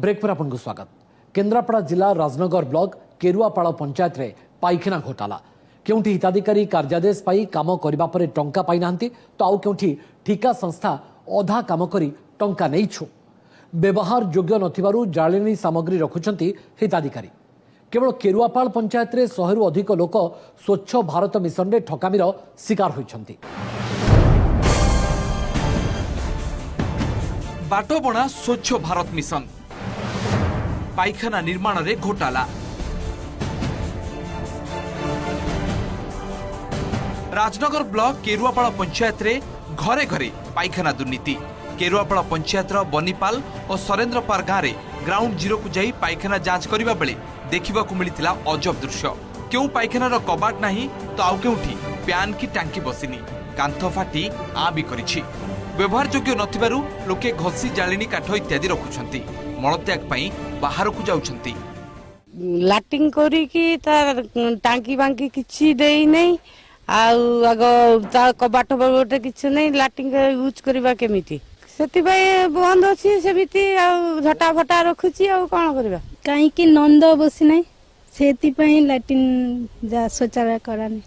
Break पर आपको स्वागत। केन्द्रापड़ा जिला राजनगर ब्लॉक केरुआपाड़ पंचायत रे पाइखाना घोटाला क्योंठी हिताधिकारी कार्यादेश पाई काम करबा परे टंका पाई नांती तो आउ क्योंठी ठिका संस्था अधा काम करी टंका नैछु व्यवहार योग्य नथिबारु जाळेनी सामग्री रखुचंती हिताधिकारी। केवल केरुआपाड़ पंचायत रे 100 रु अधिक लोक स्वच्छ भारत मिशन रे ठकामीर शिकार होइछंती। बाटबणा स्वच्छ भारत मिशन पाइखाना निर्माण रे घोटाला। राजनगर ब्लॉक केरुआपाड़ पंचायत रे घरे घरे पाइखाना दुर्नीति। केरुआपाड़ पंचायत बनीपाल और सरेन्द्रपार गाँव में ग्राउंड जीरो को जाई पाइखाना जांच करबा बेले देखिबा को मिलिथिला अजब दृश्य। क्यों पाइखानार कबाट नाही तो आउ केउठी प्यान की टांकी बसिनी कांथ फाटी आ भी करिछि। व्यवहार योग्य नथिबारु लोके घसी जालिनी काठ इत्यादि रखुछंती मलत्याग पई बाहर को जाउछंती। लाटिंग करी की तार टांकी बांकी किछि देई नै आउ आगो ता कबाट गोटे किछि नै लाटिंग यूज करबा केमिति सेति भाई बंद अछि सेमिति आउ झटा फटा रखुछि आउ कोन करबा काहे कि नंद बसी नै सेति पई लाटिन जा सोचारा करानी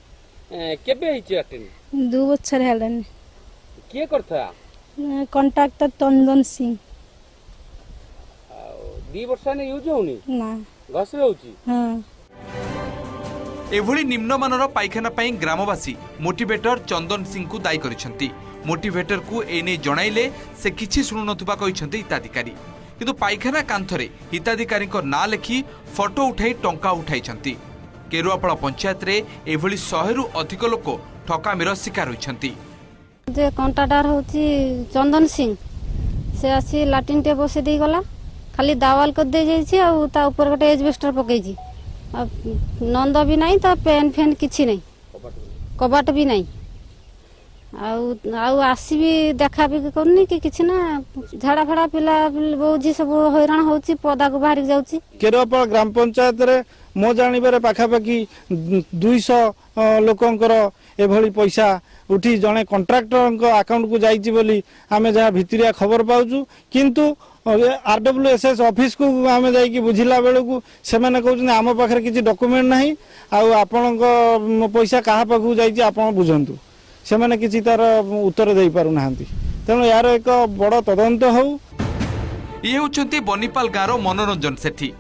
केबे हिची लाटिन 2 बछर हेलानी के करथा कॉन्ट्रैक्टर चंदन सिंह 2 वर्ष ने यूज होनी ना घस होची। हां एभली निम्नमानर पाइखाना पई ग्रामवासी मोटिवेटर चंदन सिंह को दायी करिसंती। मोटिवेटर को एने जणाइले से किछि सुनु नथुबा कहिसंती हिताधिकारी किंतु पाइखाना कांथरे हिताधिकारी को ना लेखि फोटो उठाई टंका उठाइछंती। केरुआपाड़ पंचायत रे एभली 100 रु अधिक लोक ठकामीर शिकार होइछंती। जे कॉन्ट्रैक्टर होची चंदन सिंह से आसी लाटिन टे बसे दे गला खाली दावाल कर दे जाइछि आ ता ऊपर गोटे एजबेस्टर पकैछि नंद भी नहीं तो पेन फेन किछि नहीं कबाट भी नहीं आउ आसी भी देखा भी करनी कि किछि ना झाड़ा फाड़ा पिला बोझी सब हैरान होची पदा को बाहर जाउची। केरुआपाड़ ग्राम पंचायत रे मो जानिबारे पाखापाखि 200 लोकंकर एभली पैसा उठी जड़े कंट्राक्टर अकाउंट को जाइछि बोली आमे जहाँ भितरिया खबर पाउछु किंतु RWSS ऑफिस को आमे जाइकी बुझिला बेलू से कहते आम पाखे किसी डॉक्यूमेंट नहीं आपण पैसा कहा पाखु जाइछि आपण बुझंतु से माने किसी तार उत्तर दे पारु नाहंती तेणु यार एक बड़ तदंत हो। ये होचंती बनीपाल गाँव मनोरंजन सेठी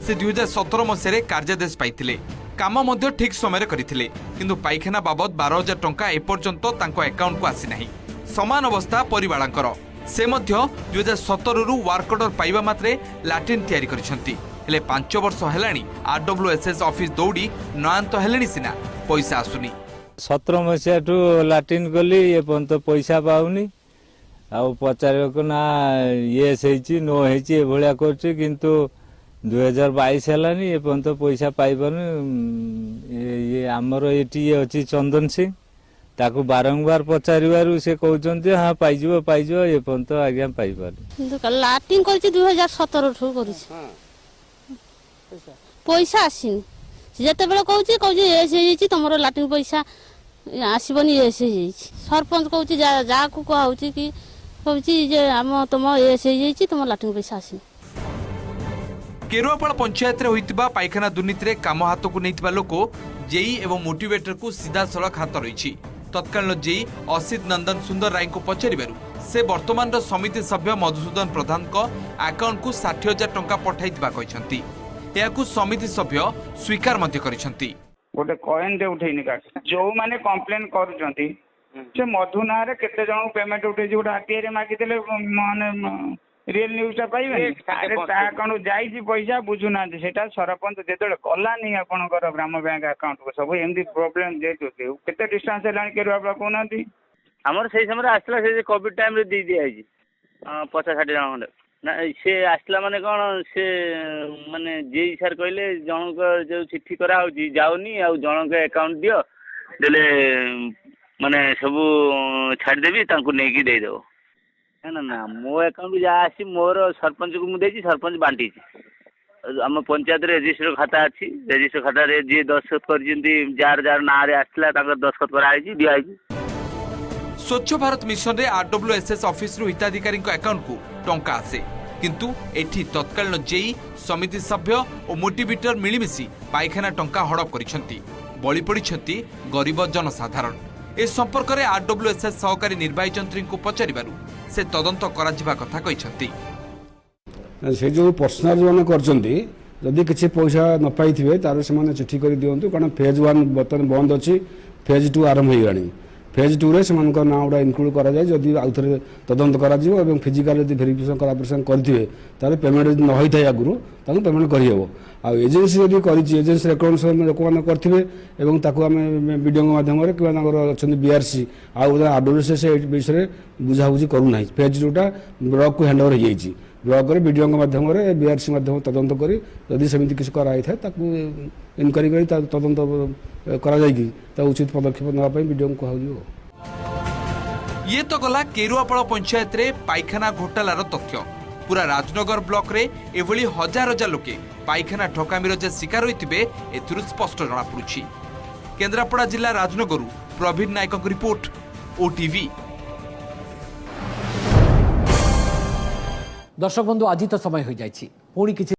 से 2017 मसीह कार्यादेश पाइथिले काम मध्य ठीक समय करिथिले किंतु पाइखाना बाबद 12,000 टंका एपर्यंत तांको अकाउंट को आसी नाही। समान अवस्था परिवारंकर से मध्य 2017 रु वर्क ऑर्डर पाइबा मात्रे लाटिन तैयारी करिसंती हेले 5 वर्ष हेलानी RWSS ऑफिस दौड़ी नयांत हेलेनी सिना पैसा आसुनी। 17 मसीहा ठू लाटिन गली ये पर्यंत पैसा पाउनी आउ पचार को ना ये सही नो है भाया कर किंतु 2022 हेलानी ये पर्यंत पैसा पाई पारनी। ये आमर ये अच्छी चंदन सिंह ताकू बारंबार पचारू से कहते हाँ पाइजो पाइजो ये पर्यंत आज्ञा पाई पार लाटिन कर 2017 ठू कर पैसा आसीनी जिते बेले कहूँ तुम लाटिन पैसा आसबनी सरपंच कहूँ जा कहूँ कि कहूँ आम तुम तुम लाटिन पैसा आसनी। केरुआपाड़ पंचायत रे होइतिबा पाइखाना दुर्नीति रे काम हाथ को नैतिबा लोक जेई एवं मोटिवेटर को सीधा सड़क हाथ रही। तत्कालीन जेई असित नंदन सुंदर राय को पचारिबारु से वर्तमान समिति सभ्य मधुसूदन प्रधान को अकाउंट को 60,000 टंका पठाइतिबा कहिसंती। याकू समिति सभ्य स्वीकार मध्य करिसंती। गोटे कॉइन दे उठैनी काट जो माने कंप्लेन करूचंती से मधु नारे केते जण पेमेंट उठै जे गोटे आरटीआई रे मागी देले माने रियल न्यूज ता पाइबे अरे ता अकाउंट जाई पैसा बुझु ना सेटा सरपंच जेतले कला नहीं आपनकर ग्राम बैंक अकाउंट को सब एमदी प्रॉब्लम जे केते डिस्टेंस लाइन केरुआपाड़ कोनाती हमर सही समय आसला से कोविड टाइम रे दी दिया जी 50-60 जण ना से आसला माने कोन से माने जे सर कहले जनक जो चिट्ठी करा होजी जाउनी आ जनक अकाउंट दियो देले माने सब छाड़ देबी तांको नेकी दे दो ना ना मो अकाउंट जा आसी मोर सरपंच को मु देछि सरपंच बांटी आम पंचायत रजिस्टर खाता अच्छी रजिस्टर खाता रे जी दस्तखत कर जार जार ना रे आसला तांकर दस्तखत करा आइछि दिया आइछि। स्वच्छ भारत मिशन रे RWSS ऑफिस रु हिताधिकारी अकाउंट को टंका आसे किंतु एठी तत्कालीन जेई समिति सभ्य और मोटिवेटर मिलिमिशि पाइखाना टंका हड़प करिसेंती बळी पड़िसेंती गरीब जनसाधारण। ए संपर्क में आरडब्ल्यूएसएस सहकारी निर्वाही जंत्री को पचारिबारु से तदंत कराजिबा कथा कहिसेंती। से जो पर्सनाल जो मैंने करछंती जदि किसी पैसा न पाई तार से चिठी कर दिंतु कारण फेज 1 बर्तमान बंद अच्छी फेज 2 आरंभ हो गलानी फेज 2 रे से ना गुड़ा इनक्लूड करा जाए जदि आउ थे तदंत करा फिजिकल जब भेरिफिकेशन करापरेशन करेंगे तार पेमेंट जब न होता है आगु पेमेंट करहब आ एजेन्सी जब कर एजेन्सी अकाउंट लोक मैंने करें आम वीडियो मध्यम अच्छा बीआरसी आरडब्ल्यूएसएस विषय बुझाबुझी करूना फेज 2टा ब्लॉक को हैंडओवर हो जाए ब्लॉक रे वीडियो माध्यम बीआरसी माध्यम तदंत करी जदि सेमती किसी कराई था इनक्वारी करी तदंत करा जाएगी उचित पदक्षेप नापी वीडियो को कहा। ये तो गला केरुआपाड़ पंचायत रे पाइखाना घोटालार तथ्य। पूरा राजनगर ब्लॉक रे एभली हजार हजार लोके पाइखाना ठकामीर जे शिकार होइतिबे एथुरु स्पष्ट जना पड़ुछि। केन्द्रापड़ा जिला राजनगरु प्रवीण नायक रिपोर्ट ओटीवी। दर्शक बंधु आज तो समय हो जाइछि पुणी किछि